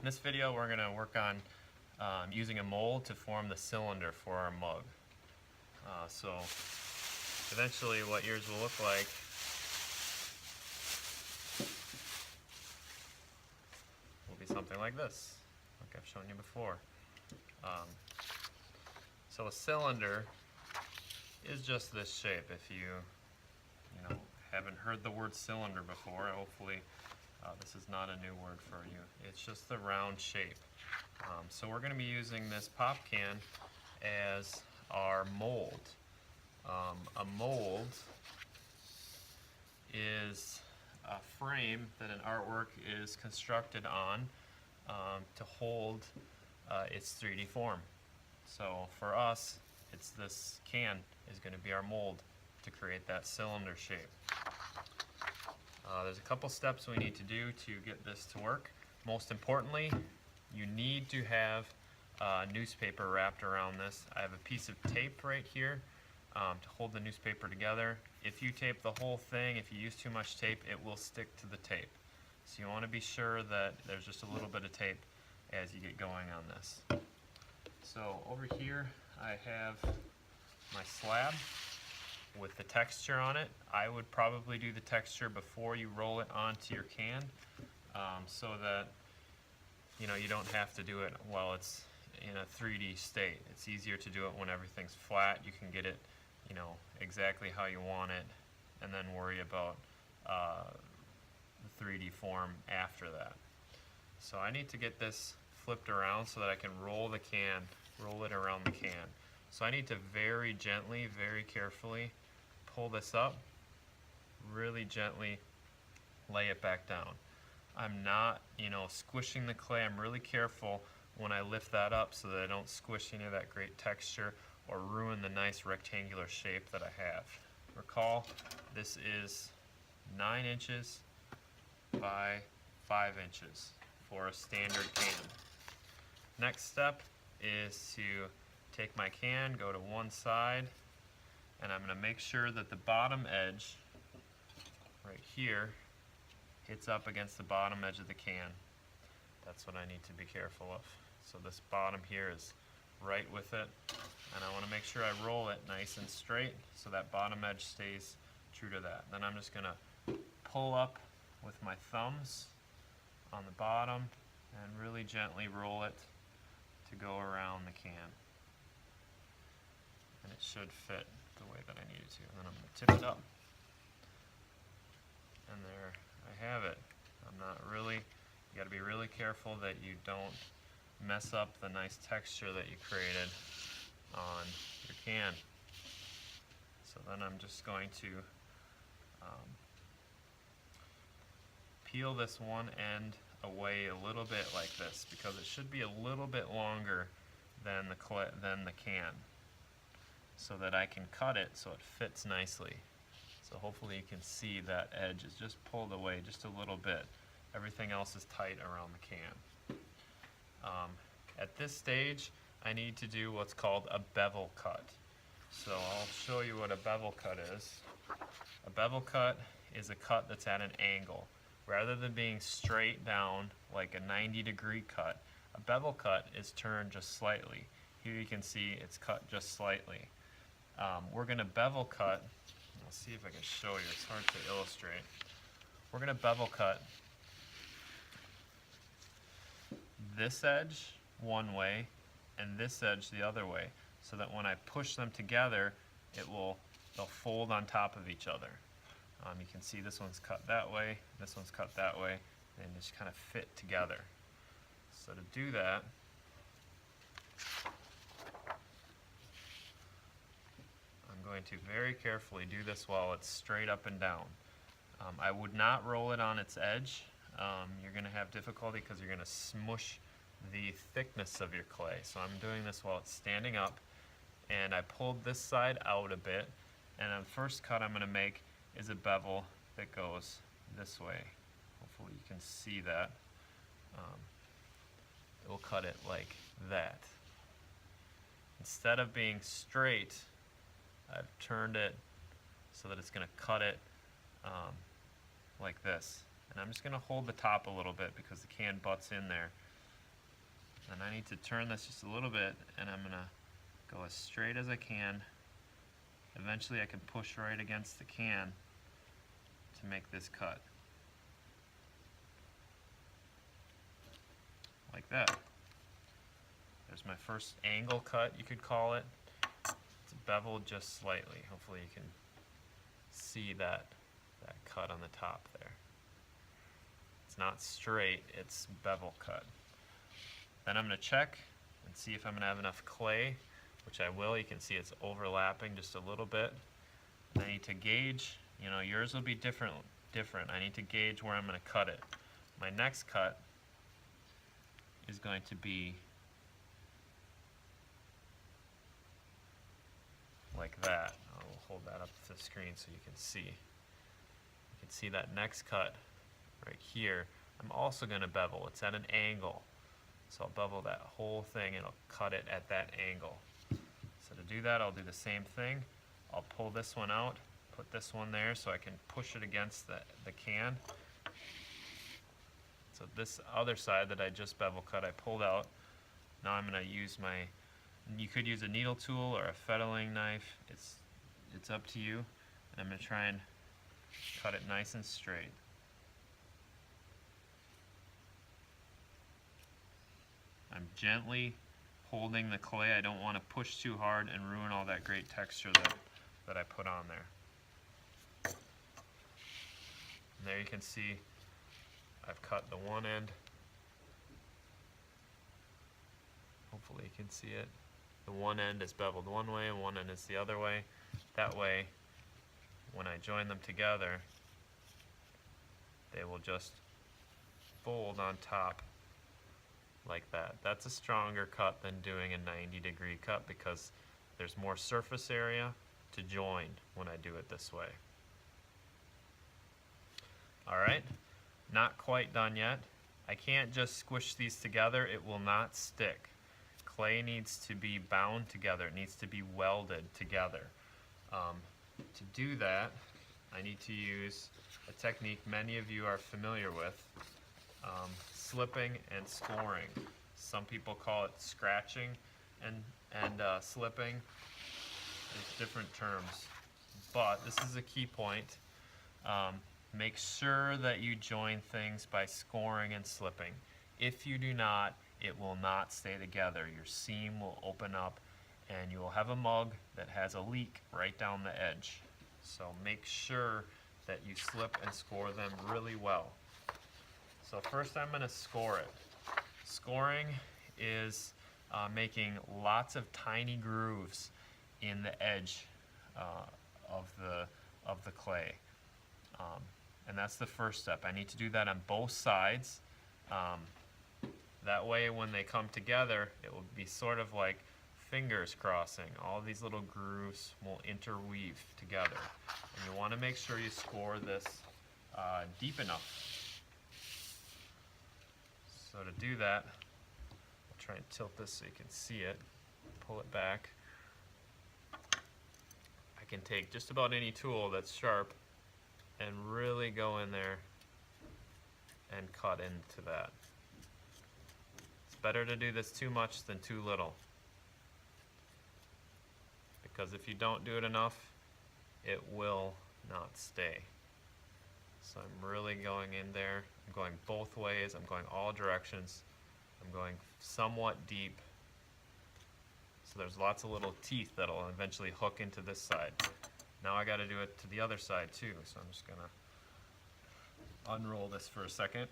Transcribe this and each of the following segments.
In this video we're going to work on using a mold to form the cylinder for our mug. So eventually what yours will look like will be something like this, like I've shown you before. So a cylinder is just this shape. If you haven't heard the word cylinder before, hopefully this is not a new word for you. It's just the round shape. So we're going to be using this pop can as our mold. A mold is a frame that an artwork is constructed on to hold its 3D form. So for us, it's this can is going to be our mold to create that cylinder shape. There's a couple steps we need to do to get this to work. Most importantly, you need to have newspaper wrapped around this. I have a piece of tape right here to hold the newspaper together. If you tape the whole thing, if you use too much tape, it will stick to the tape. So you want to be sure that there's just a little bit of tape as you get going on this. So over here I have my slab with the texture on it. I would probably do the texture before you roll it onto your can, so that you don't have to do it while it's in a 3D state. It's easier to do it when everything's flat. You can get it exactly how you want it, and then worry about the 3D form after that. So I need to get this flipped around so that I can roll it around the can. So I need to very gently, very carefully pull this up, really gently lay it back down. I'm not, squishing the clay. I'm really careful when I lift that up so that I don't squish any of that great texture or ruin the nice rectangular shape that I have. Recall, this is 9 inches by 5 inches for a standard can. Next step is to take my can, go to one side, and I'm going to make sure that the bottom edge right here hits up against the bottom edge of the can. That's what I need to be careful of. So this bottom here is right with it, and I want to make sure I roll it nice and straight so that bottom edge stays true to that. Then I'm just going to pull up with my thumbs on the bottom and really gently roll it to go around the can. And it should fit the way that I need it to. And then I'm going to tip it up. And there I have it. You got to be really careful that you don't mess up the nice texture that you created on your can. So then I'm just going to peel this one end away a little bit like this, because it should be a little bit longer than the can, so that I can cut it so it fits nicely. So hopefully you can see that edge is just pulled away just a little bit. Everything else is tight around the can. At this stage, I need to do what's called a bevel cut. So I'll show you what a bevel cut is. A bevel cut is a cut that's at an angle. Rather than being straight down like a 90-degree cut, a bevel cut is turned just slightly. Here you can see it's cut just slightly. We're going to bevel cut. Let's see if I can show you. It's hard to illustrate. We're going to bevel cut this edge one way and this edge the other way, so that when I push them together, they'll fold on top of each other. You can see this one's cut that way, this one's cut that way, and just kind of fit together. So to do that, I'm going to very carefully do this while it's straight up and down. I would not roll it on its edge. You're going to have difficulty because you're going to smush the thickness of your clay. So I'm doing this while it's standing up, and I pulled this side out a bit, and the first cut I'm going to make is a bevel that goes this way. Hopefully you can see that. It will cut it like that. Instead of being straight, I've turned it so that it's going to cut it like this. And I'm just going to hold the top a little bit because the can butts in there. And I need to turn this just a little bit, and I'm gonna go as straight as I can. Eventually I can push right against the can to make this cut. Like that. There's my first angle cut, you could call it. It's beveled just slightly. Hopefully you can see that cut on the top there. It's not straight, it's bevel cut. Then I'm going to check and see if I'm going to have enough clay, which I will. You can see it's overlapping just a little bit. And I need to gauge, you know, yours will be different. I need to gauge where I'm going to cut it. My next cut is going to be like that. I'll hold that up to the screen so you can see. You can see that next cut right here. I'm also going to bevel. It's at an angle. So I'll bevel that whole thing and I'll cut it at that angle. So to do that, I'll do the same thing. I'll pull this one out, put this one there so I can push it against the can. So this other side that I just bevel cut, I pulled out. Now I'm going to use you could use a needle tool or a fettling knife. It's up to you. And I'm going to try and cut it nice and straight. I'm gently holding the clay. I don't want to push too hard and ruin all that great texture that I put on there. And there you can see I've cut the one end. Hopefully you can see it. The one end is beveled one way and one end is the other way. That way, when I join them together, they will just fold on top like that. That's a stronger cut than doing a 90-degree cut because there's more surface area to join when I do it this way. Alright, not quite done yet. I can't just squish these together, it will not stick. Clay needs to be bound together, it needs to be welded together. To do that, I need to use a technique many of you are familiar with. Slipping and scoring. Some people call it scratching and slipping. There's different terms, but this is a key point. Make sure that you join things by scoring and slipping. If you do not, it will not stay together. Your seam will open up and you will have a mug that has a leak right down the edge. So make sure that you slip and score them really well. So first I'm going to score it. Scoring is making lots of tiny grooves in the edge of the clay. And that's the first step. I need to do that on both sides. That way when they come together, it will be sort of like fingers crossing. All these little grooves will interweave together. And you want to make sure you score this deep enough. So to do that, I'll try and tilt this so you can see it. Pull it back. I can take just about any tool that's sharp and really go in there and cut into that. It's better to do this too much than too little, because if you don't do it enough, it will not stay. So I'm really going in there. I'm going both ways. I'm going all directions. I'm going somewhat deep. So there's lots of little teeth that'll eventually hook into this side. Now I got to do it to the other side too. So I'm just going to unroll this for a second.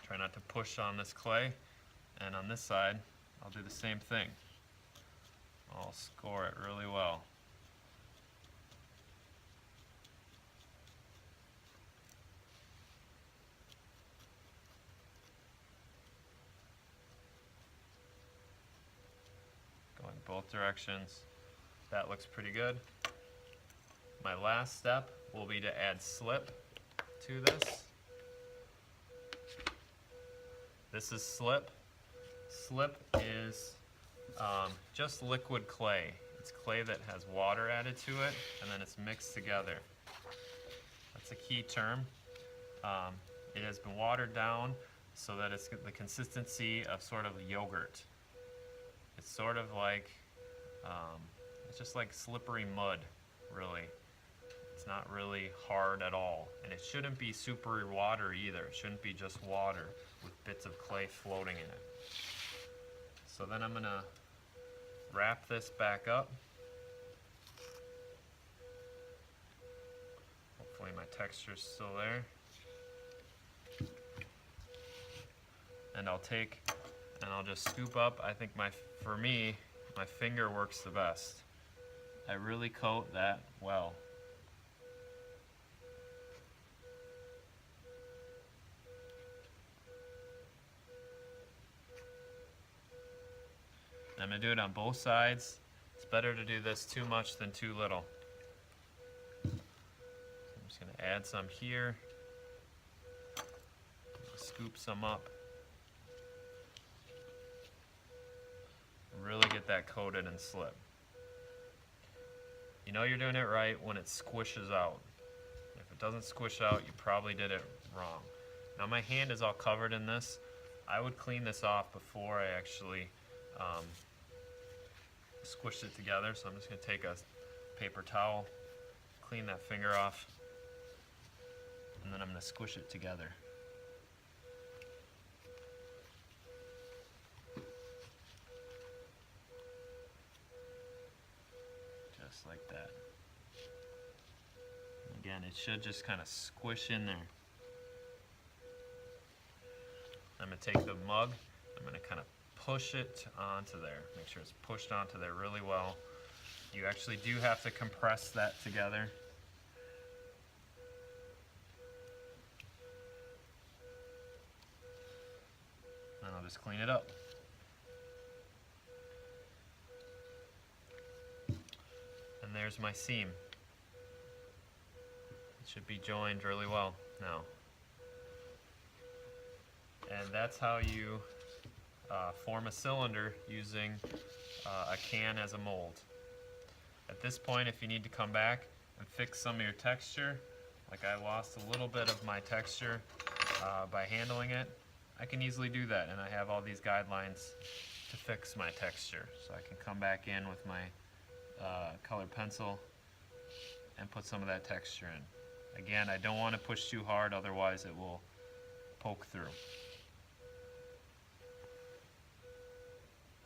Try not to push on this clay. And on this side, I'll do the same thing. I'll score it really well. Going both directions. That looks pretty good. My last step will be to add slip to this. This is slip. Slip is just liquid clay. It's clay that has water added to it and then it's mixed together. That's a key term. It has been watered down so that it's the consistency of sort of yogurt. It's sort of like, it's just like slippery mud, really. It's not really hard at all. And it shouldn't be super water either. It shouldn't be just water with bits of clay floating in it. So then I'm gonna wrap this back up. Hopefully my texture's still there. And I'll take and I'll just scoop up. I think for me, my finger works the best. I really coat that well. I'm going to do it on both sides. It's better to do this too much than too little. So I'm just going to add some here. Scoop some up. Really get that coated and slip. You know you're doing it right when it squishes out. If it doesn't squish out, you probably did it wrong. Now my hand is all covered in this. I would clean this off before I actually squish it together. So I'm just going to take a paper towel, clean that finger off, and then I'm going to squish it together. Just like that. Again, it should just kind of squish in there. I'm going to take the mug, I'm going to kind of push it onto there. Make sure it's pushed onto there really well. You actually do have to compress that together. And I'll just clean it up. And there's my seam. It should be joined really well now. And that's how you form a cylinder using a can as a mold. At this point, if you need to come back and fix some of your texture, like I lost a little bit of my texture by handling it, I can easily do that, and I have all these guidelines to fix my texture. So I can come back in with my colored pencil and put some of that texture in. Again, I don't want to push too hard, otherwise it will poke through.